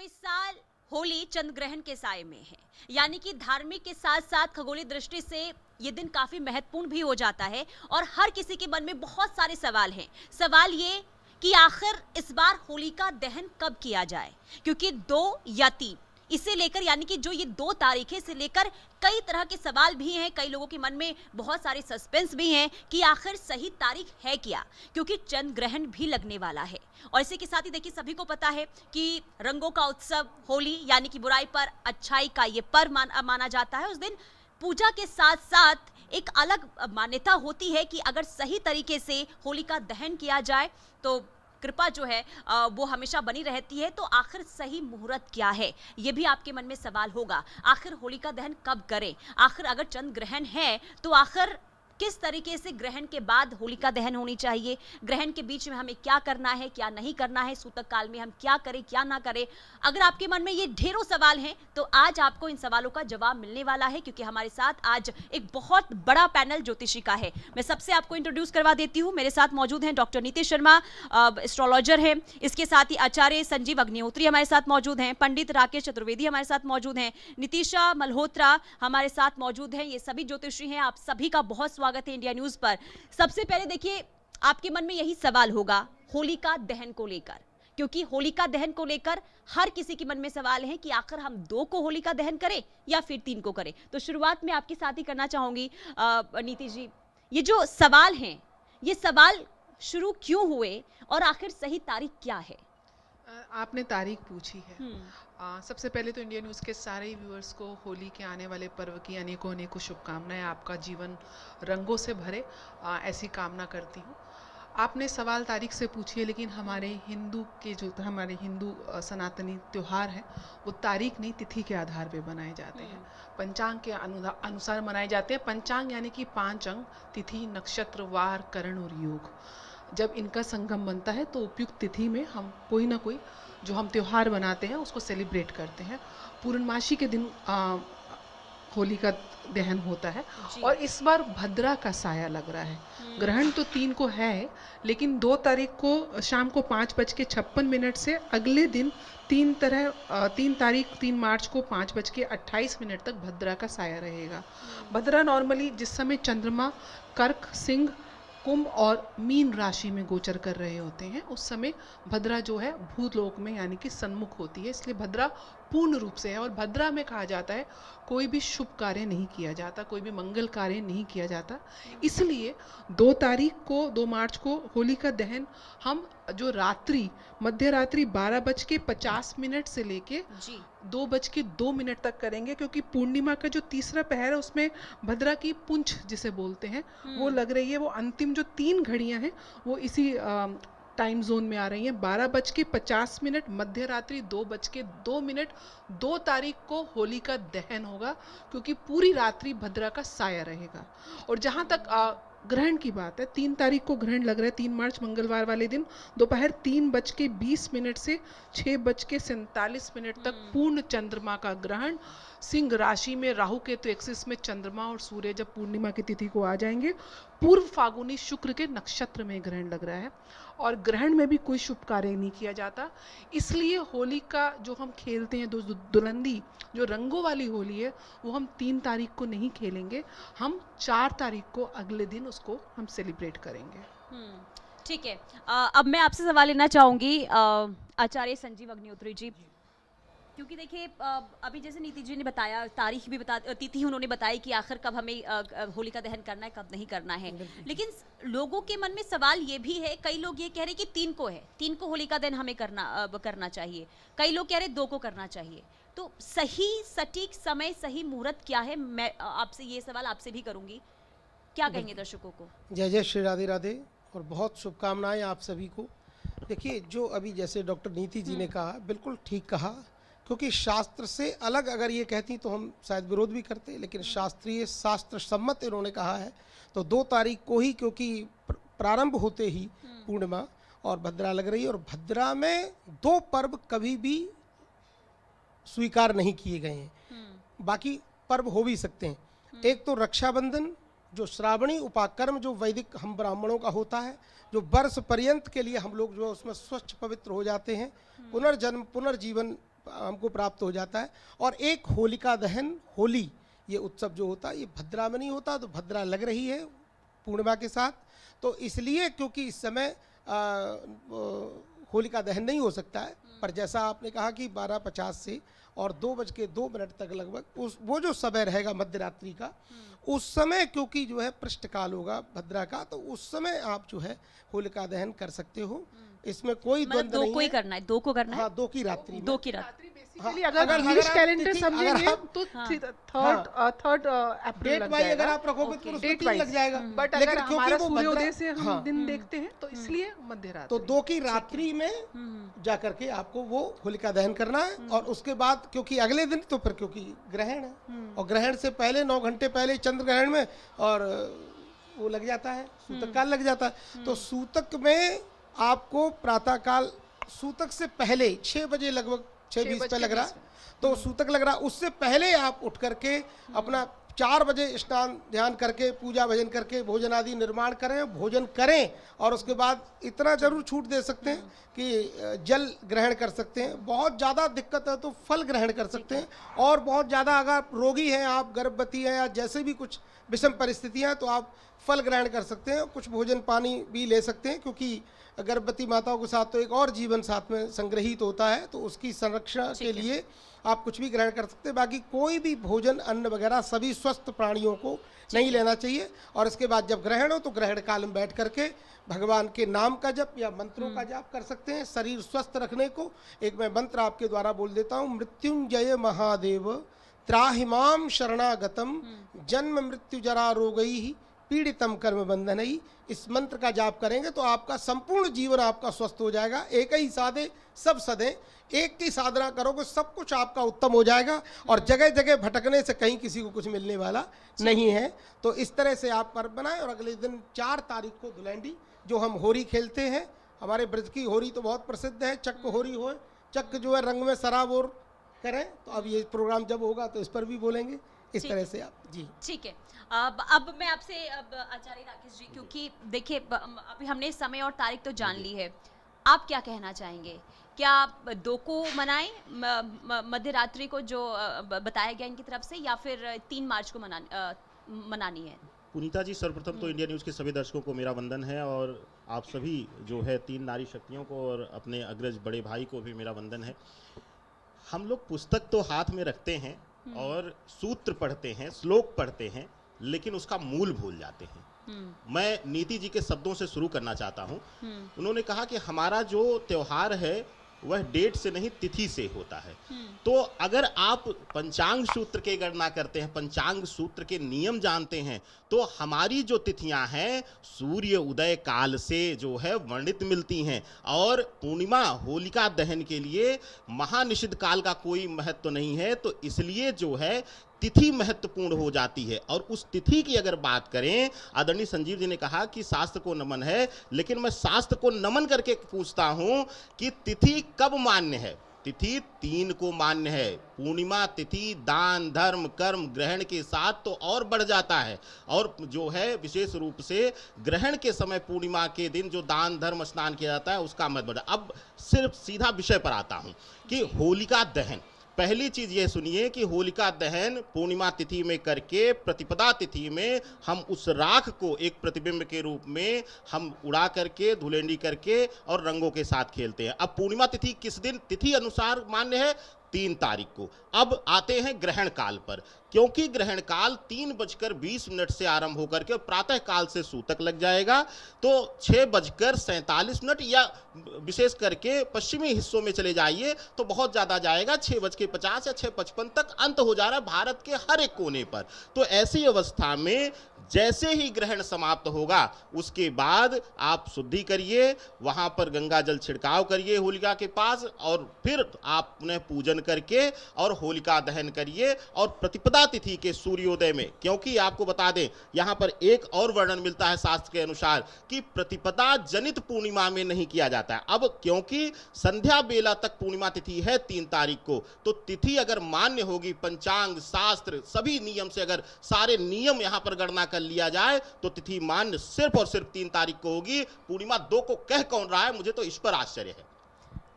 इस साल होली चंद्र ग्रहण के साए में है, यानी कि धार्मिक के साथ साथ खगोलीय दृष्टि से ये दिन काफी महत्वपूर्ण भी हो जाता है और हर किसी के मन में बहुत सारे सवाल हैं। सवाल ये कि आखिर इस बार होलिका दहन कब किया जाए, क्योंकि 2 या 3 इसे लेकर, यानी कि जो ये 2 तारीखें से लेकर कई तरह के सवाल भी हैं। कई लोगों के मन में बहुत सारे सस्पेंस भी हैं कि आखिर सही तारीख है क्या, क्योंकि चंद्र ग्रहण भी लगने वाला है। और इसी के साथ ही देखिए, सभी को पता है कि रंगों का उत्सव होली, यानी कि बुराई पर अच्छाई का ये पर्व माना जाता है। उस दिन पूजा के साथ साथ एक अलग मान्यता होती है कि अगर सही तरीके से होलिका दहन किया जाए तो कृपा जो है वो हमेशा बनी रहती है। तो आखिर सही मुहूर्त क्या है, ये भी आपके मन में सवाल होगा। आखिर होलिका दहन कब करें, आखिर अगर चंद्र ग्रहण है तो आखिर किस तरीके से ग्रहण के बाद होलिका दहन होनी चाहिए, ग्रहण के बीच में हमें क्या करना है क्या नहीं करना है, सूतक काल में हम क्या करें क्या ना करें। अगर आपके मन में ये ढेरों सवाल हैं तो आज आपको इन सवालों का जवाब मिलने वाला है, क्योंकि हमारे साथ आज एक बहुत बड़ा पैनल ज्योतिषी का है। मैं सबसे आपको इंट्रोड्यूस करवा देती हूँ। मेरे साथ मौजूद हैं डॉक्टर नीति शर्मा, एस्ट्रोलॉजर हैं। इसके साथ ही आचार्य संजीव अग्निहोत्री हमारे साथ मौजूद हैं, पंडित राकेश चतुर्वेदी हमारे साथ मौजूद हैं, नितिशा मल्होत्रा हमारे साथ मौजूद हैं। ये सभी ज्योतिषी हैं। आप सभी का बहुत स्वागत है इंडिया न्यूज पर। सबसे पहले देखिए, आपके मन में यही सवाल होगा होलिका दहन को लेकर, क्योंकि होलिका दहन को लेकर हर किसी के मन में सवाल है कि आखिर हम 2 को होलिका दहन करें या फिर 3 को करें। तो शुरुआत में आपके साथ ही करना चाहूंगी नीति जी, ये जो सवाल हैं ये सवाल शुरू क्यों हुए और आखिर सही तारीख क्या है? आपने तारीख पूछी है। सबसे पहले तो इंडिया न्यूज़ के सारे व्यूअर्स को होली के आने वाले पर्व की अनेकों अनेकों शुभकामनाएं। आपका जीवन रंगों से भरे, ऐसी कामना करती हूँ। आपने सवाल तारीख से पूछी है, लेकिन हमारे हिंदू सनातनी त्यौहार है वो तारीख नहीं तिथि के आधार पे बनाए जाते हैं, पंचांग के अनुसार मनाए जाते हैं। पंचांग यानी कि 5 अंग, तिथि, नक्षत्र, वार, करण और योग। जब इनका संगम बनता है तो उपयुक्त तिथि में हम कोई ना कोई जो हम त्यौहार बनाते हैं उसको सेलिब्रेट करते हैं। पूर्णमासी के दिन होली का दहन होता है और इस बार भद्रा का साया लग रहा है। ग्रहण तो 3 को है, लेकिन 2 तारीख को शाम को 5:56 से अगले दिन 3 मार्च को 5:28 तक भद्रा का साया रहेगा। भद्रा नॉर्मली जिस समय चंद्रमा कर्क, सिंह, कुंभ और मीन राशि में गोचर कर रहे होते हैं, उस समय भद्रा जो है भूलोक में यानी कि सन्मुख होती है, इसलिए भद्रा पूर्ण रूप से है। और भद्रा में कहा जाता है कोई भी शुभ कार्य नहीं किया जाता, कोई भी मंगल कार्य नहीं किया जाता। इसलिए 2 मार्च को होली का दहन हम जो मध्य रात्रि 12:50 से लेके 2:02 तक करेंगे, क्योंकि पूर्णिमा का जो तीसरा पहर है उसमें भद्रा की पुंछ जिसे बोलते हैं वो लग रही है। वो अंतिम जो 3 घड़ियां हैं वो इसी टाइम जोन में आ रही हैं। 12:50 मध्य रात्रि 2:02 2 तारीख को होली का दहन होगा, क्योंकि पूरी रात्रि भद्रा का साया रहेगा। और जहां तक ग्रहण की बात है, 3 तारीख को ग्रहण लग रहा है, 3 मार्च मंगलवार वाले दिन दोपहर 3:20 से 6:47 तक पूर्ण चंद्रमा का ग्रहण। सिंह राशि में राहु केतु एक्सिस में चंद्रमा और सूर्य जब पूर्णिमा की तिथि को आ जाएंगे, पूर्व फागुनी शुक्र के नक्षत्र में ग्रहण लग रहा है। और ग्रहण में भी कोई शुभ कार्य नहीं किया जाता, इसलिए होली का जो हम खेलते हैं, दुलंदी जो रंगों वाली होली है, वो हम 3 तारीख को नहीं खेलेंगे, हम 4 तारीख को अगले दिन उसको हम सेलिब्रेट करेंगे। ठीक है। अब मैं आपसे सवाल लेना चाहूंगी आचार्य संजीव अग्निहोत्री जी, क्योंकि देखिए अभी जैसे नीति जी ने बताया, तारीख भी तिथि उन्होंने बताई कि आखिर कब हमें होलिका दहन करना है कब नहीं करना है, लेकिन लोगों के मन में सवाल ये भी है, कई लोग ये कह रहे कि 3 को है, 3 को होलिका दहन हमें करना चाहिए, कई लोग कह रहे 2 को करना चाहिए। तो सही सटीक समय, सही मुहूर्त क्या है? मैं आपसे ये सवाल आपसे भी करूंगी, क्या कहेंगे दर्शकों को? जय जय श्री राधे राधे और बहुत शुभकामनाएं आप सभी को। देखिए, जो अभी जैसे डॉक्टर नीति जी ने कहा, बिल्कुल ठीक कहा, क्योंकि शास्त्र से अलग अगर ये कहती तो हम शायद विरोध भी करते, लेकिन शास्त्र सम्मत इन्होंने कहा है तो 2 तारीख को ही, क्योंकि प्रारंभ होते ही पूर्णिमा और भद्रा लग रही है, और भद्रा में 2 पर्व कभी भी स्वीकार नहीं किए गए हैं। बाकी पर्व हो भी सकते हैं। एक तो रक्षाबंधन, जो श्रावणी उपाकर्म जो वैदिक हम ब्राह्मणों का होता है, जो वर्ष पर्यंत के लिए हम लोग जो उसमें स्वच्छ पवित्र हो जाते हैं, पुनर्जन्म पुनर्जीवन हमको प्राप्त हो जाता है। और एक होलिका दहन, होली, ये उत्सव जो होता है ये भद्रा में नहीं होता, तो भद्रा लग रही है पूर्णिमा के साथ, तो इसलिए क्योंकि इस समय होलिका दहन नहीं हो सकता है। पर जैसा आपने कहा कि 12:50 से और 2:02 तक लगभग उस वो जो समय रहेगा मध्य रात्रि का, उस समय क्योंकि जो है पृष्ठकाल होगा भद्रा का, तो उस समय आप जो है होलिका दहन कर सकते हो, इसमें कोई मतलब द्वंद्व नहीं को ही है। करना है, 2 को करना है। हाँ, 2 की रात्रि में। 2 की रात। बेसिकली हाँ, अगर अगर इंग्लिश आप कैलेंडर तिथि- समझेंगे अगर आप- तो हाँ। थर्ड अप्रैल डेट लग वाइज अगर जाएगा। आप रखोगे तो Okay. उसमें डेट 3 वाइज लग जाएगा। बट लेकिन अगर क्योंकि हमारा वो सूर्योदय भद्रा- से हम हाँ, दिन देखते हैं तो इसलिए मध्य रात्रि। तो 2 की रात्रि में जाकर के आपको वो होलिका दहन करना है। और उसके बाद क्योंकि अगले दिन तो फिर क्योंकि ग्रहण है, और ग्रहण से पहले 9 घंटे पहले चंद्र ग्रहण में और वो लग जाता है, सूतक काल लग जाता है। तो सूतक में आपको प्रातःकाल, सूतक से पहले 6 बजे लगभग 6:20 पे लग रहा है, तो सूतक लग रहा है, उससे पहले आप उठ करके अपना 4 बजे स्नान ध्यान करके पूजा भजन करके भोजन आदि निर्माण करें, भोजन करें। और उसके बाद इतना जरूर छूट दे सकते हैं कि जल ग्रहण कर सकते हैं। बहुत ज़्यादा दिक्कत है तो फल ग्रहण कर सकते हैं। और बहुत ज़्यादा अगर रोगी हैं आप, गर्भवती हैं या जैसे भी कुछ विषम परिस्थितियाँ हैं, तो आप फल ग्रहण कर सकते हैं। कुछ भोजन पानी भी ले सकते हैं, क्योंकि गर्भवती माताओं के साथ तो एक और जीवन साथ में संग्रहित होता है, तो उसकी संरक्षण के लिए आप कुछ भी ग्रहण कर सकते हैं। बाकी कोई भी भोजन, अन्न वगैरह सभी स्वस्थ प्राणियों को नहीं लेना चाहिए। और इसके बाद जब ग्रहण हो तो ग्रहण काल में बैठ करके भगवान के नाम का जप या मंत्रों का जाप कर सकते हैं। शरीर स्वस्थ रखने को एक मैं मंत्र आपके द्वारा बोल देता हूँ। मृत्युंजय महादेव त्राहिमाम शरणागतम जन्म मृत्यु जरा रोगई पीड़ितम कर्म बंधनई। इस मंत्र का जाप करेंगे तो आपका संपूर्ण जीवन आपका स्वस्थ हो जाएगा। एक ही साधे सब सदे, एक की साधना करोगे सब कुछ आपका उत्तम हो जाएगा। और जगह जगह भटकने से कहीं किसी को कुछ मिलने वाला नहीं है। तो इस तरह से आप पर्व बनाएं। और अगले दिन 4 तारीख को धुलैंडी, जो हम होरी खेलते हैं, हमारे ब्रज की होरी तो बहुत प्रसिद्ध है, चक्क होरी हो, चक्क जो है रंग में सराबोर करें। तो अब ये प्रोग्राम जब होगा तो इस पर भी बोलेंगे। इस तरह से आप जी ठीक है। अब मैं आपसे अब आचार्य राकेश जी, क्योंकि देखिए अभी हमने समय और तारीख तो जान ली है, आप क्या कहना चाहेंगे? क्या 2 को मनाएं मध्य रात्रि को जो बताया गया इनकी तरफ से, या फिर 3 मार्च को मनानी है? पुनीता जी, सर्वप्रथम तो इंडिया न्यूज़ के सभी दर्शकों को मेरा वंदन है, और आप सभी जो है 3 नारी शक्तियों को और अपने अग्रज बड़े भाई को भी मेरा वंदन है। हम लोग पुस्तक तो हाथ में रखते हैं और सूत्र पढ़ते हैं, श्लोक पढ़ते हैं, लेकिन उसका मूल भूल जाते हैं। मैं नीति जी के शब्दों से शुरू करना चाहता हूँ। उन्होंने कहा कि हमारा जो त्योहार है वह डेट से नहीं तिथि से होता है। तो अगर आप पंचांग सूत्र के गणना करते हैं, पंचांग सूत्र के नियम जानते हैं, तो हमारी जो तिथियां हैं सूर्य उदय काल से जो है वर्णित मिलती हैं। और पूर्णिमा होलिका दहन के लिए महानिषिद्ध काल का कोई महत्व नहीं है, तो इसलिए जो है तिथि महत्वपूर्ण हो जाती है। और उस तिथि की अगर बात करें, आदरणीय संजीव जी ने कहा कि शास्त्र को नमन है, लेकिन मैं शास्त्र को नमन करके पूछता हूं कि तिथि कब मान्य है? तिथि 3 को मान्य है। पूर्णिमा तिथि दान धर्म कर्म ग्रहण के साथ तो और बढ़ जाता है। और जो है विशेष रूप से ग्रहण के समय पूर्णिमा के दिन जो दान धर्म स्नान किया जाता है उसका महत्व बढ़ा। अब सिर्फ सीधा विषय पर आता हूं कि होलिका दहन, पहली चीज ये सुनिए कि होलिका दहन पूर्णिमा तिथि में करके प्रतिपदा तिथि में हम उस राख को एक प्रतिबिंब के रूप में हम उड़ा करके धुलेंडी करके और रंगों के साथ खेलते हैं। अब पूर्णिमा तिथि किस दिन तिथि अनुसार मान्य है? 3 तारीख को। अब आते हैं ग्रहण काल पर, क्योंकि ग्रहण काल 3:20 से आरंभ होकर के प्रातः काल से सूतक लग जाएगा, तो 6:47 या विशेष करके पश्चिमी हिस्सों में चले जाइए तो बहुत ज़्यादा जाएगा, 6:50 या 6:55 तक अंत हो जा रहा है भारत के हर एक कोने पर। तो ऐसी अवस्था में जैसे ही ग्रहण समाप्त होगा उसके बाद आप शुद्धि करिए, वहां पर गंगा जल छिड़काव करिए होलिका के पास, और फिर आप पुनः पूजन करके और होलिका दहन करिए। और प्रतिपदा तिथि के सूर्योदय में, क्योंकि आपको बता दें यहां पर एक और वर्णन मिलता है शास्त्र के अनुसार कि प्रतिपदा जनित पूर्णिमा में नहीं किया जाता है। अब क्योंकि संध्या बेला तक पूर्णिमा तिथि है 3 तारीख को, तो तिथि अगर मान्य होगी, पंचांग शास्त्र सभी नियम से अगर सारे नियम यहां पर गणना कर लिया जाए तो तिथि मान्य सिर्फ और सिर्फ 3 तारीख को होगी। पूर्णिमा 2 को कह कौन रहा है? मुझे तो इस पर आश्चर्य है।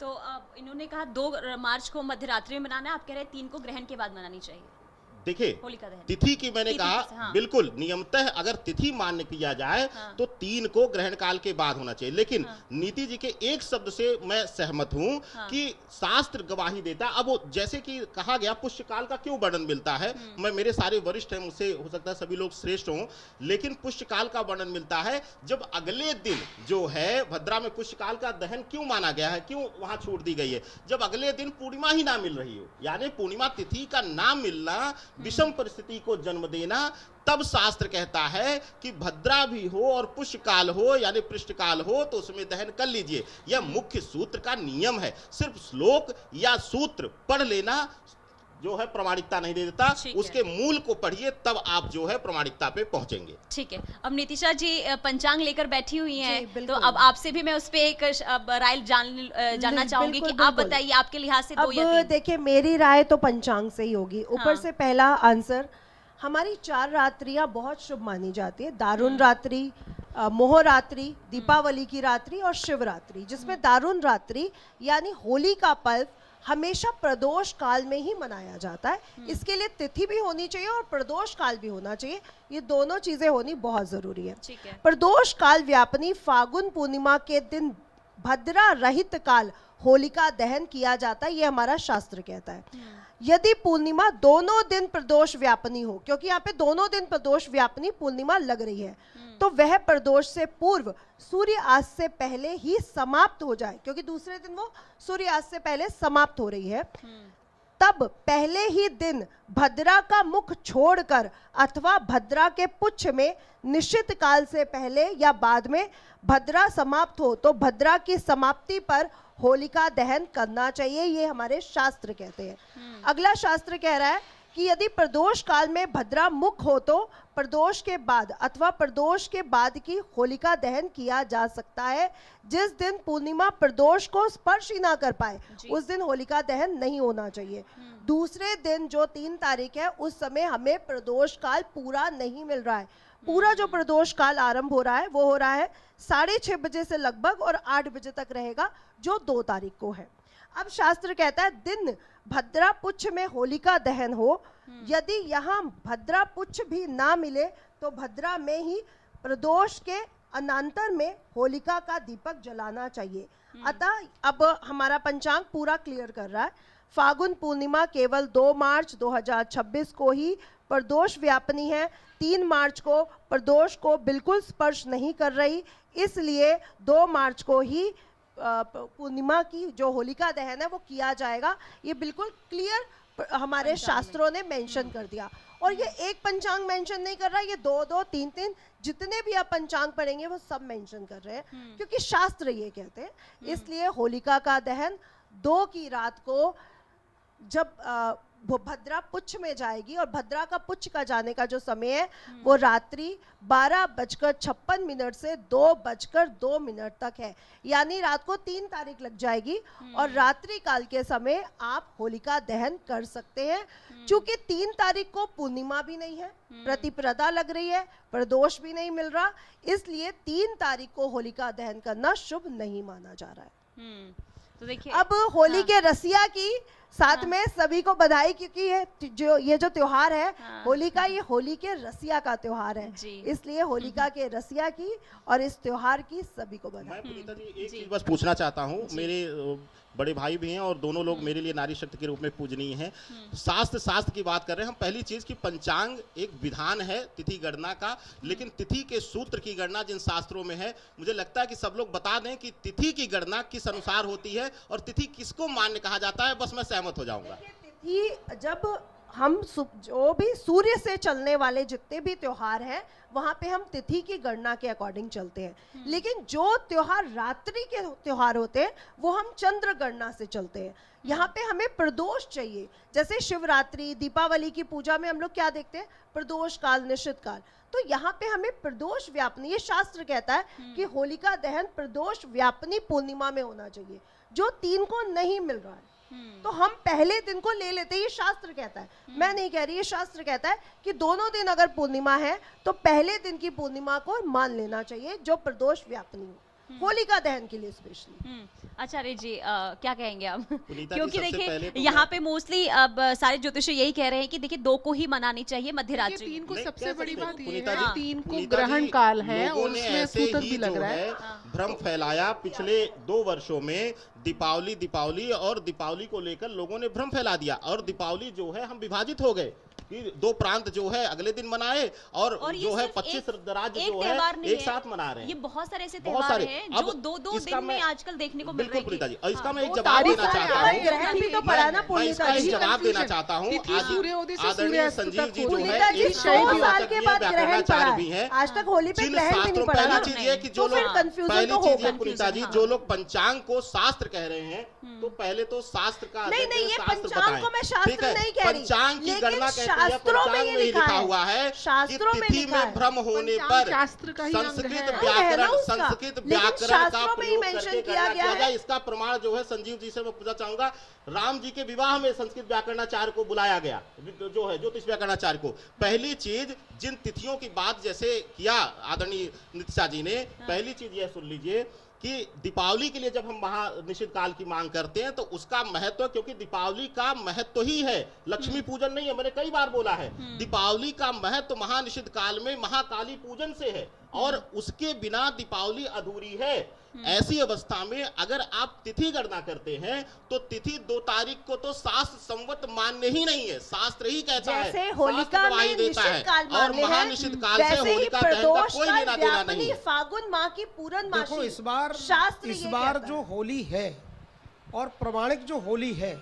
तो अब इन्होंने कहा 2 मार्च को मध्यरात्रि में मनाना है, आप कह रहे हैं 3 को ग्रहण के बाद मनानी चाहिए देखिए होलिका दहन। तिथि की मैंने तिथि कहा से, हाँ। बिल्कुल नियमतः अगर तिथि मान्य किया जाए हाँ। तो 3 को ग्रहण काल के बाद होना चाहिए, लेकिन हाँ। नीति जी के एक शब्द से मैं सहमत हूं हाँ। कि शास्त्र गवाही देता। अब वो जैसे कि कहा गया पुष्यकाल का क्यों वर्णन मिलता है, मैं मेरे सारे वरिष्ठ हैं, मुझसे हो सकता है सभी लोग श्रेष्ठ हों, लेकिन पुष्यकाल का वर्णन मिलता है जब अगले दिन जो है भद्रा में पुष्यकाल का दहन क्यों माना गया है, क्यों वहां छूट दी गई है, जब अगले दिन पूर्णिमा ही ना मिल रही हो, यानी पूर्णिमा तिथि का ना मिलना विषम परिस्थिति को जन्म देना, तब शास्त्र कहता है कि भद्रा भी हो और पुष्यकाल हो यानी पृष्ठकाल हो तो उसमें दहन कर लीजिए। यह मुख्य सूत्र का नियम है। सिर्फ श्लोक या सूत्र पढ़ लेना जो है प्रमाणिकता नहीं दे देता, उसके मूल को पढ़िए तब आप जो है प्रमाणिकता पे पहुंचेंगे। ठीक है, अब नीतिशा जी पंचांग लेकर बैठी हुई हैं, तो बिल्कुल। अब आपसे भी मैं उस पे एक राय जानना चाहूंगी कि आप बताइए आपके लिहाज से 2 या 3। अब देखिए मेरी राय तो पंचांग से ही होगी। ऊपर हाँ। से पहला आंसर, हमारी 4 रात्रियां बहुत शुभ मानी जाती है। दारुण रात्रि, मोहरात्रि, दीपावली की रात्रि और शिवरात्रि, जिसमें दारुण रात्रि यानी होली का पर्व हमेशा प्रदोष काल में ही मनाया जाता है। इसके लिए तिथि भी होनी चाहिए और प्रदोष काल भी होना चाहिए, ये दोनों चीजें होनी बहुत जरूरी है। ठीक है। प्रदोष काल व्यापनी फागुन पूर्णिमा के दिन भद्रा रहित काल होलिका दहन किया जाता है, ये हमारा शास्त्र कहता है। यदि पूर्णिमा दोनों दिन प्रदोष व्यापनी हो, क्योंकि यहाँ पे दोनों दिन प्रदोष व्यापनी पूर्णिमा लग रही है, तो वह प्रदोष से पूर्व सूर्यास्त से पहले ही समाप्त हो जाए, क्योंकि दूसरे दिन वो सूर्यास्त से पहले समाप्त हो रही है, तब पहले ही दिन भद्रा का मुख छोड़कर अथवा भद्रा के पुच्छ में निश्चित काल से पहले या बाद में भद्रा समाप्त हो तो भद्रा की समाप्ति पर होलिका दहन करना चाहिए, ये हमारे शास्त्र कहते हैं। अगला शास्त्र कह रहा है कि यदि प्रदोष काल में भद्रा मुख हो तो प्रदोष के बाद अथवा प्रदोष के बाद की होलिका दहन किया जा सकता है। जिस दिन पूर्णिमा प्रदोष को स्पर्श ही ना कर पाए उस दिन होलिका दहन नहीं होना चाहिए। दूसरे दिन जो 3 तारीख है उस समय हमें प्रदोष काल पूरा नहीं मिल रहा है। पूरा जो प्रदोष काल आरंभ हो रहा है वो हो रहा है 6:30 बजे से लगभग और 8 बजे तक रहेगा, जो 2 तारीख को है। अब शास्त्र कहता है दिन भद्रा पुच्छ में होलिका दहन हो, यदि यहाँ भद्रा पुच्छ भी ना मिले तो भद्रा में ही प्रदोष के अनांतर में होलिका का दीपक जलाना चाहिए। अतः अब हमारा पंचांग पूरा क्लियर कर रहा है, फागुन पूर्णिमा केवल 2 मार्च 2026 को ही प्रदोष व्यापनी है। 3 मार्च को प्रदोष को बिल्कुल स्पर्श नहीं कर रही, इसलिए 2 मार्च को ही पूर्णिमा की जो होलिका दहन है वो किया जाएगा। ये बिल्कुल क्लियर हमारे शास्त्रों ने मेंशन कर दिया। और ये एक पंचांग मेंशन नहीं कर रहा है, ये 2-2, 3-3 जितने भी आप पंचांग पढ़ेंगे वो सब मेंशन कर रहे हैं, क्योंकि शास्त्र ये कहते हैं। इसलिए होलिका का दहन 2 की रात को जब वो भद्रा पुच्छ में जाएगी, और भद्रा का पुच्छ का जाने का जो समय है वो रात्रि 12:56 से 2:02 तक है, यानी रात को 3 तारीख लग जाएगी और रात्रि काल के समय आप होलिका दहन कर सकते हैं। चूंकि 3 तारीख को पूर्णिमा भी नहीं है, प्रतिपदा लग रही है, प्रदोष भी नहीं मिल रहा, इसलिए 3 तारीख को होलिका दहन करना शुभ नहीं माना जा रहा है। तो देखिए अब होली के रसिया की साथ में सभी को बधाई, क्योंकि ये जो त्योहार है होली का, ये होली के रसिया का त्योहार है, इसलिए होलिका के रसिया की और इस त्योहार की सभी को बधाई। मैं पुनीता जी एक चीज बस पूछना चाहता हूँ, मेरे बड़े भाई भी हैं और दोनों लोग मेरे लिए नारी शक्ति के रूप में पूजनीय हैं। शास्त्र की बात कर रहे हैं हम। पहली चीज कि पंचांग एक विधान है तिथि गणना का, लेकिन तिथि के सूत्र की गणना जिन शास्त्रों में है, मुझे लगता है कि सब लोग बता दें कि तिथि की गणना किस अनुसार होती है और तिथि किसको मान्य कहा जाता है, बस मैं सहमत हो जाऊंगा। तिथि जब हम जो भी सूर्य से चलने वाले जितने भी त्योहार हैं वहां पे हम तिथि की गणना के अकॉर्डिंग चलते हैं, लेकिन जो त्योहार रात्रि के त्योहार होते हैं वो हम चंद्र गणना से चलते हैं। यहाँ पे हमें प्रदोष चाहिए, जैसे शिवरात्रि, दीपावली की पूजा में हम लोग क्या देखते हैं, प्रदोष काल, निश्चित काल, तो यहाँ पे हमें प्रदोष व्यापनी, ये शास्त्र कहता है कि होलिका दहन प्रदोष व्यापनी पूर्णिमा में होना चाहिए, जो 3 को नहीं मिल रहा है। तो हम पहले दिन को ले लेते हैं, ये शास्त्र कहता है, मैं नहीं कह रही, ये शास्त्र कहता है कि दोनों दिन अगर पूर्णिमा है तो पहले दिन की पूर्णिमा को मान लेना चाहिए जो प्रदोष व्यापनी हो। होलिका दहन के लिए स्पेशली। आचार्य जी क्या कहेंगे आप? पुनीता जी, क्योंकि सबसे पहले देखिए तो यहाँ पे मोस्टली अब सारे ज्योतिषी यही कह रहे हैं कि देखिए 2 को ही मनानी चाहिए मध्य देखिए, रात्रि। 3 को नहीं, सबसे कैसे बड़ी नहीं? बात ये पुनीता है जी, कि 3 को पुनीता ग्रहण जी, काल है लोगों और ने उसमें ऐसे सूतक ही भी लग जो रहा है। है भ्रम फैलाया पिछले 2 वर्षों में। दीपावली और दीपावली को लेकर लोगों ने भ्रम फैला दिया, और दीपावली जो है हम विभाजित हो गए कि 2 प्रांत जो है अगले दिन मनाए, और ये जो है सिर्फ 25 राज्य एक जो त्योहार है नहीं एक साथ मना रहे हैं। ये बहुत सारे ऐसे बहुत त्योहार सारे। हैं अब जो 2-2 इसका दिन में मैं- आजकल देखने को मिल बिल्कुल रहे पुनीता जी, हैं। और इसका मैं एक वो जवाब तारीख देना है, चाहता हूँ। ग्रहण भी तो पड़ा ना मैं पुनीता इसका जी। एक जवाब देना चाहता हूँ। तिथि आज सूर्योदय से आदरणीय सूर्यास्त संजीव तक जी जो होती है पुनीता जी एक 100 साल के बाद ग्रहण व्याकरणाचार्य पड़ा भी हैं। आज तक होली पे जिन ग्रहण भी नहीं शास्त्रों, पड़ा पहली ना। चीज ये कि तो जो फिर लोग कंफ्यूजन पहली तो चीज होगा। ये पुनीता जी, जो लोग पंचांग को शास्त्र कह रहे हैं, तो पहले तो शास्त्र का नहीं, अध्ययन, नहीं, ये शास्त्र पंचांग बताएं। को मैं शास्त्र ठीक है? नहीं कह रही, पंचांग की लेकिन गणना कहती है, शास्त्रों में पंचांग ये में ही लिखा लिखा है। हुआ है कि शास्त्रों में तिथि लिखा में है। भ्रम होने पंचांग पर शास्त्र का ही अंग संस्कृत है। है ना व्याकरण उसका। संस्कृत लेकिन व्याकरण का शास्त्रों में ही प्रयोग मेंशन करके किया गणना गया किया है। जाए। इसका प्रमाण जो है संजीव जी से मैं पूछना चाहूंगा, राम जी के विवाह में संस्कृत व्याकरणाचार्य को बुलाया गया, जो है ज्योतिष व्याकरणाचार्य को। पहली चीज, जिन तिथियों की बात जैसे किया आदरणीय नितिशा जी ने, पहली चीज यह सुन लीजिए कि दीपावली के लिए जब हम महानिषिद्ध काल की मांग करते हैं तो उसका महत्व, क्योंकि दीपावली का महत्व ही है, लक्ष्मी पूजन नहीं है। मैंने कई बार बोला है, दीपावली का महत्व महानिषिद्ध काल में महाकाली पूजन से है, और उसके बिना दीपावली अधूरी है। ऐसी अवस्था में अगर आप तिथि गणना करते हैं तो तिथि 2 तारीख को तो शास्त्र संवत मान्य ही नहीं है। शास्त्र ही कहता है, जैसे होलिका शास्त्र गवाही में देता निषिद्ध है, काल और मान्य है, महानिषिद्ध काल से वैसे ही होलिका दहन का प्रदोष कोई काल लेना देना नहीं व्यापनी है। फागुन माह की पूर्णमासी। देखो इस बार शास्त्र ये कहता जो है। होली है और प्रमाणिक जो होली है,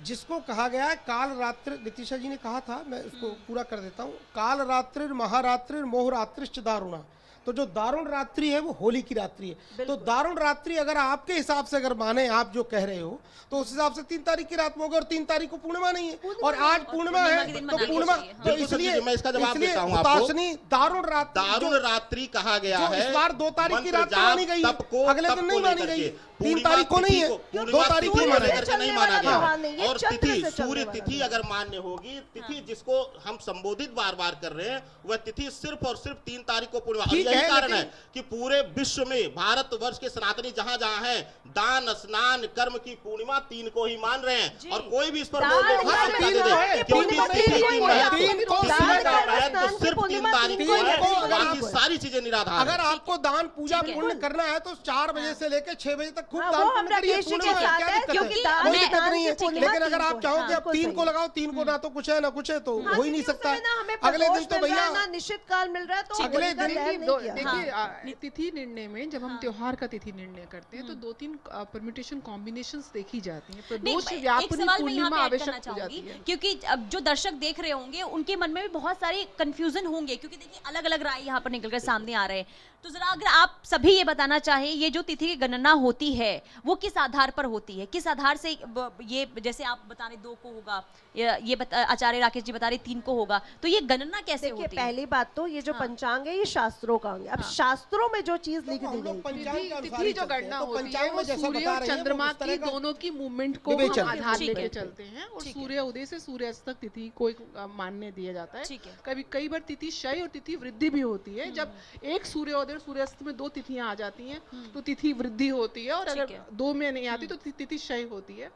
जिसको कहा गया है काल रात्रि, नितिशा जी ने कहा था, मैं उसको पूरा कर देता हूँ। काल रात्रि महारात्रि मोहरात्रिश्च दारुणा, तो जो दारुण रात्रि है वो होली की रात्रि है। तो दारुण रात्रि अगर आपके हिसाब से अगर माने, आप जो कह रहे हो, तो उस हिसाब से 3 तारीख की रात में होगा, और 3 तारीख को पूर्णिमा नहीं है, और आज पूर्णिमा पूर्णिमा के है, दिन तो मनानी पूर्णिमा, चाहिए। तो बिल्कुल इसलिए सर जी, मैं इसका जवाब इसलिए देता हूं आपको। हुताशनी दारुण रात्रि, दारुण रात्रि कहा गया जो है। इस बार 2 तारीख की मंत्र रात को जाप मानी गई है, तप को, अगले तप दिन को नहीं मानी लेकर गई, के। 3 पूर्णिमा तारीख को नहीं है, तिथि को, 2 तारीख को पूर्णिमा माना लेकर गया। के नहीं चलने माना वाला गया। त्योहार नहीं है, और चंद्र तिथि, से चलने सूर्य वाला तिथि त्योहार। अगर मान्य होगी, तिथि जिसको हम संबोधित बार बार कर रहे हैं, वह तिथि सिर्फ और सिर्फ 3 तारीख को पूर्णिमा। और ठीक यही है, कारण है लेकिन- कि पूरे विश्व में भारतवर्ष के सनातनी जहां जहां हैं, दान स्नान कर्म की पूर्णिमा 3 को ही मान रहे हैं, और कोई भी इस पर दान बोल दे, कर्म हाँ, की दे दे, पूर्णिमा के क्योंकि पूर्णिमा तिथि के की लिए महत्व, तीन को तिथि दान का कर्म महत्व स्नान की सिर्फ 3 पूर्णिमा तारीख तीन को को है, ही है। बाकी सारी चीजें निराधार अगर है। आपको दान पूजा ठीक है। पुण्य करना है तो 4 बजे से लेकर 6 बजे तक खूब हाँ, दान वो पुण्य हमरा करिए, केश जी पूर्णिमा के है, साथ क्या है, दिक्कत क्योंकि है? दान कोई में दिक्कत दान नहीं है। की पूर्णिमा लेकिन अगर 3 आप को चाहो है। कि आप बिल्कुल 3 को सही है। लगाओ, 3 को ना तो कुछ है ना कुछ है, तो हाँ, हो ही नहीं क्योंकि सकता। उसमें ना हमें अगले दिन प्रदोष तो मिल रहा भैया है, ना निश्चित काल मिल रहा है, तो अगले होलिका दिन दहन नहीं किया। देखिए तिथि निर्णय में जब हम त्योहार का तिथि निर्णय करते हैं तो 2-3 परम्यूटेशन कॉम्बिनेशंस देखी जाती हैं, नहीं, प्रदोष एक व्यापनी सवाल मैं यहाँ पूर्णिमा पे ऐड करना आवश्यक हो जाती चाहूंगी, है। क्योंकि अब जो दर्शक देख रहे होंगे उनके मन में भी बहुत सारे कंफ्यूजन होंगे, क्योंकि देखिए अलग अलग राय यहाँ पर निकलकर सामने आ रहे हैं। तो जरा अगर आप सभी ये बताना चाहें, ये जो तिथि की गणना होती है वो किस आधार पर होती है, किस आधार से ये, जैसे आप बता रहे 2 को होगा, ये आचार्य राकेश जी बता रहे 3 को होगा, तो ये गणना कैसे देखिए होती है? पहली बात तो ये जो पंचांग है ये शास्त्रों का अंग है। अब शास्त्रों में जो चीज लिख दी हम लोग गई पंचांग के अनुसार तिथि ही जो चलते हैं, गणना तो होती है पंचांग वो में जैसा सूर्य बता और रहे हैं, वो चंद्रमा उस तरह की का दोनों की मूवमेंट को विवेचन हम आधार ठीक लेके है। चलते हैं, और ठीक है। सूर्य उदय से सूर्यास्त तक तिथि को एक मान्य दिया जाता है। ठीक है। कई बार तिथि क्षय और तिथि वृद्धि भी होती है। जब एक सूर्योदय और सूर्यास्त में 2 तिथियां आ जाती हैं तो तिथि वृद्धि होती है, और ठीक अगर है। 2 में नहीं आती तो तिथि क्षय होती है।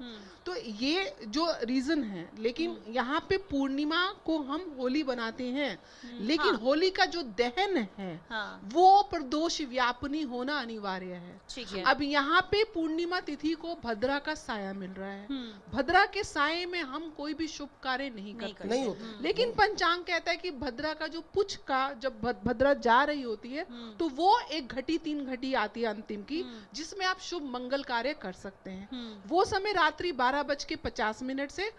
तो ये जो रीजन है, लेकिन यहाँ पे पूर्णिमा को हम होली बनाते हैं, लेकिन हाँ। होली का जो दहन है हाँ। वो प्रदोष व्यापनी होना अनिवार्य है। ठीक है। अब यहाँ पे पूर्णिमा तिथि को भद्रा का साया मिल रहा है। भद्रा के साये में हम कोई भी शुभ कार्य नहीं करते। नहीं होता। लेकिन पंचांग कहता है कि भद्रा का जो पुछ का जब भद्रा जा रही होती है तो वो 1 घटी 3 घटी आती है अंतिम की, जिसमें आप शुभ मंगल कार्य कर सकते हैं। वो समय रात्रि 12:50 से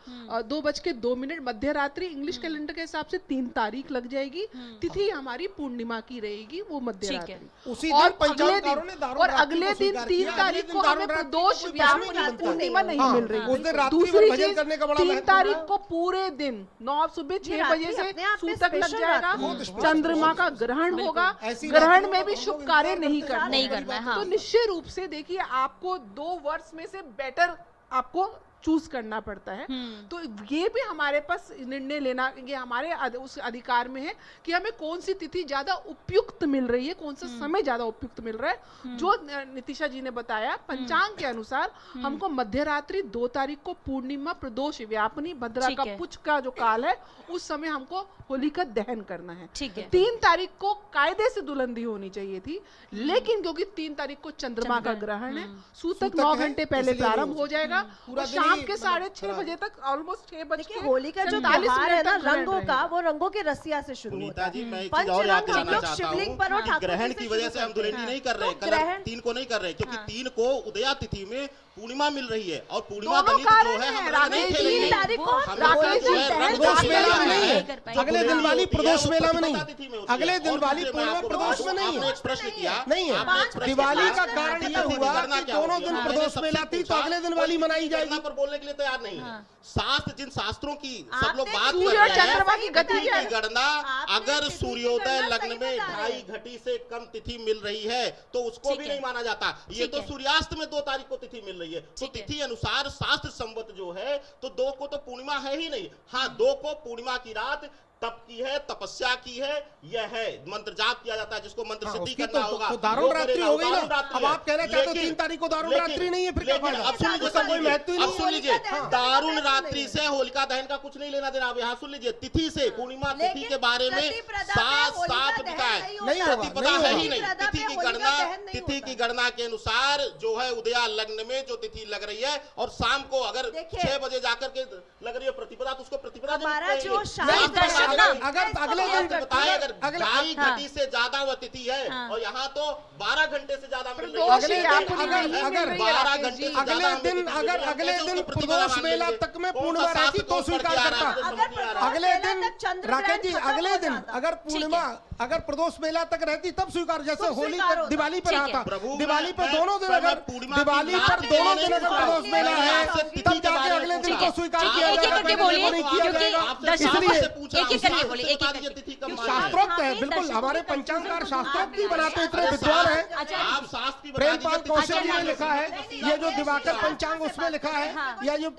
2:02 मध्य रात्रि, इंग्लिश कैलेंडर के हिसाब से 3 तारीख लग जाएगी। तिथि हमारी पूर्णिमा की रहेगी, वो मध्य ठीक है। रात्रि। उसी और दिन पंचांगकारों ने दारुण और रात्रि अगले को दिन स्वीकार 3 किया। तारीख अगले को दिन हमें दारुण प्रदोष रात्रि को व्यापनी कोई प्रश्न नहीं पूर्णिमा नहीं हाँ, मिल रही। उस दिन रात्रि में दूसरी भजन चीज करने का बड़ा 3 महत्व तारीख है। को पूरे दिन 9 सुबह 6 रात्रि बजे से अपने आप में सूतक लग स्पेशल जाएगा। रात्रि बहुत स्पेशल, चंद्रमा बहुत का स्पेशल। ग्रहण होगा, ऐसी ग्रहण रात्रियों में का भी हम शुभ लोग कार्य इंतजार नहीं करते हैं। करना नहीं करना है, हाँ। तो निश्चय रूप से देखिए आपको 2 वर्ष में से बेटर आपको चूज करना पड़ता है। तो ये भी हमारे पास निर्णय लेना, ये हमारे उस अधिकार में है कि हमें कौन सी तिथि ज्यादा उपयुक्त मिल रही है, कौन सा समय ज्यादा उपयुक्त मिल रहा है। जो नितिशा जी ने बताया, पंचांग के अनुसार हमको मध्यरात्रि 2 तारीख को पूर्णिमा प्रदोष व्यापनी भद्रा ठीक का है। पुच्छ का जो काल है, उस समय हमको होलिका दहन करना है। ठीक है। 3 तारीख को कायदे से दुल्हनदी होनी चाहिए थी, लेकिन क्योंकि 3 तारीख को चंद्रमा का ग्रहण है, सूतक सूतक 9 है, घंटे पहले इसलिए प्रारंभ नहीं हो जाएगा पूरा और दिन शाम ही के मतलब 6:30 हाँ। बजे तक, ऑलमोस्ट 6 बज देखिए के होली का जो 47 त्योहार है मिनट ना तक ग्रहण रंगों का, रहेगा। वो रंगों की रसिया से शुरू होता सुनीता है। जी, मैं एक चीज और पंचरंग याद हम दिलाना लोग चाहता शिवलिंग हूँ पर और कि ठाकुर ग्रहण जी की से वजह शुरू से हम करते दुल्हनी हैं। नहीं कर रहे, तो कल ग्रहण 3 को नहीं कर रहे, क्योंकि 3 को उदया तिथि में पूर्णिमा मिल रही है और पूर्णिमा दोनों गणित जो कारण है हैं, हम राकेश नहीं जी, खेलेंगे। 3 तारीख को हम राकेश लोग जी, जो है दहन रंग प्रदोष दहन मेला करना में नहीं है। है, जो अगले दिन होली वाली होती है, प्रदोष वो मेला में प्रतिपदा नहीं, तिथि में होती है। अगले दिन और वाली दूसरे पूर्णिमा आपको प्रदोष बताऊं, में नहीं आपने है। एक प्रश्न किया, नहीं है। आपने एक प्रश्न दिवाली किया, का कारण तिथि ये हुआ गणना कि क्या होती दोनों है? दिन मैंने प्रदोष सबसे मेला थी, तो पूछा, अगले दिन कोई वाली तिथि मनाई की गणना जाएगी। पर बोलने के लिए तैयार नहीं है। शास्त्र, जिन शास्त्रों की सब आपने लोग बात सूर्य कर और रहे हैं, चंद्रमा की गति तिथि है। की गणना आपने अगर तिथि की सूर्योदय गणना लग्न सही में बता रहे 2.5 घटी से कम तिथि मिल रही है तो उसको ठीक भी है। नहीं माना जाता। ये ठीक तो है। सूर्यास्त में 2 तारीख को तिथि मिल रही है, तो ठीक है। तिथि अनुसार शास्त्र संवत जो है तो 2 को तो पूर्णिमा है ही नहीं। हाँ, 2 को पूर्णिमा की रात तप की है, तपस्या की है, यह है मंत्र जाप किया जाता है, जिसको मंत्र हाँ, सिद्धि उसकी करना तो होगा। दारुण वो रात्रि करेगा, हो गई ना। दारुण रात्रि अब है। आप कहना चाहते हो लेकिन- 3 तारीख को दारुण लेकिन- रात्रि नहीं है, फिर क्या लेकिन फायदा? अब सुन लीजिए, उसका कोई महत्व ही अब नहीं सुन है। लीजिए, होलिका दहन का दारुण महत्व रात्रि नहीं है। से होलिका दहन का कुछ नहीं लेना देना। अब यहाँ सुन लीजिए, तिथि से पूर्णिमा तिथि लेकिन के बारे में प्रतिपदा पे साफ होलिका साफ दहन लिखा है। नहीं होता। प्रतिपदा नहीं है होगा। ही नहीं। प्रतिपदा तिथि पे की होलिका गणना, दहन नहीं तिथि होता। की गणना के अनुसार जो है उदया लग्न में जो तिथि लग रही है और शाम को अगर देखिए, 6 बजे जाकर के लग रही है प्रतिपदा, तो उसको प्रतिपदा नहीं हमारा कहेंगे। जो शास्त्र शास्त्र दर्शक बताए- ना, अगर अगले दिन बताए अगर अगले 2.5 हाँ। घटी से ज्यादा वह तिथि है हाँ। और यहाँ तो 12 घंटे से ज्यादा मिल रही प्रदोष है। अगले दिन व्यापनी अगर- नहीं मिल अगर रही है, 12 राकेश घंटे जी। से ज्यादा अगले हमें दिन तिथि मिल अगर रही है, अगले कैसे दिन उसको प्रतिपदा प्रदोष मान मेला लेंगे? तक में कौन सा पूर्णिमा शास्त्र रहती तो कौन स्वीकार पढ़ के आ रहा है? करता। मुझे समझ नहीं आ रहा है। अगले मेला दिन तक चंद्र राकेश जी, ग्रहण खत्म अगले हो दिन जाता। अगर पूर्णिमा अगर प्रदोष मेला तक रहती तब स्वीकार, जैसे तब होली स्वीकार पर होता। दिवाली पर ठीक रहा है। था, प्रभु, दिवाली पर मैं- दोनों दिन मैं अगर पूर्णिमा की दिवाली रात पर में दोनों नहीं दिन अगर पूछा। प्रदोष मेला मैं है आपसे तिथि तब के जाके बारे में अगले दिन पूछा। को स्वीकार आप किया एक-एक जाएगा, करके पहले बोलिए, दिन को नहीं किया क्योंकि जाएगा। आपसे दर्शक- शास्त्र इसलिए से पूछा, एक-एक करके शास्त्र बोलिए, से एक-एक बता दीजिए करके। तिथि कब क्योंकि मानी है। शास्त्रोक्त है, आपने बिल्कुल दर्शकों हमारे की पंचांगकार कंफ्यूजन को शास्त्रोक्त भी दूर बनाते किया इतने है। विद्वान हैं। अच्छा, आप शास्त्र की बता प्रेमपाल दीजिए तिथि कौशल कब जी ने मानी है। लिखा है, ये जो दिवाकर पंचांग उसमें लिखा है, हाँ। या जो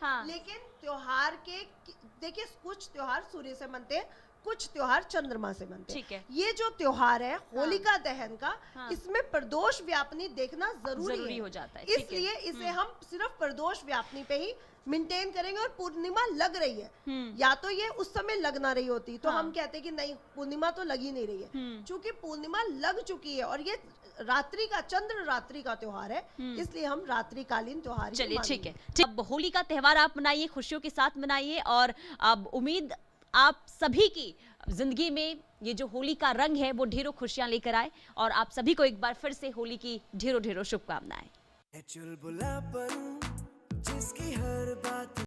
हाँ। लेकिन त्योहार के देखिए कुछ त्योहार सूर्य से मनते हैं, कुछ त्योहार चंद्रमा से मनते हैं। ठीक है। ये जो त्योहार है होलिका दहन का, हाँ। इसमें प्रदोष व्यापनी देखना जरूरी जरूरी है। हो जाता है, ठीक है। इसलिए इसे हम सिर्फ प्रदोष व्यापनी पे ही मेंटेन करेंगे। और पूर्णिमा लग रही है, या तो ये उस समय लग ना रही होती तो हाँ। हम कहते कि नहीं पूर्णिमा तो लग ही नहीं रही है। चूंकि पूर्णिमा लग चुकी है और ये रात्रि का चंद्र रात्रि का त्योहार है, इसलिए हम रात्रिकालीन त्योहार ही चलिए, ठीक मानेंगे। है। अब होली का त्यौहार आप मनाइए, खुशियों के साथ मनाइए, और अब उम्मीद आप सभी की जिंदगी में ये जो होली का रंग है वो ढेरों खुशियां लेकर आए, और आप सभी को एक बार फिर से होली की ढेरों ढेरों शुभकामनाएं। चुलबुलापन जिसकी हर बात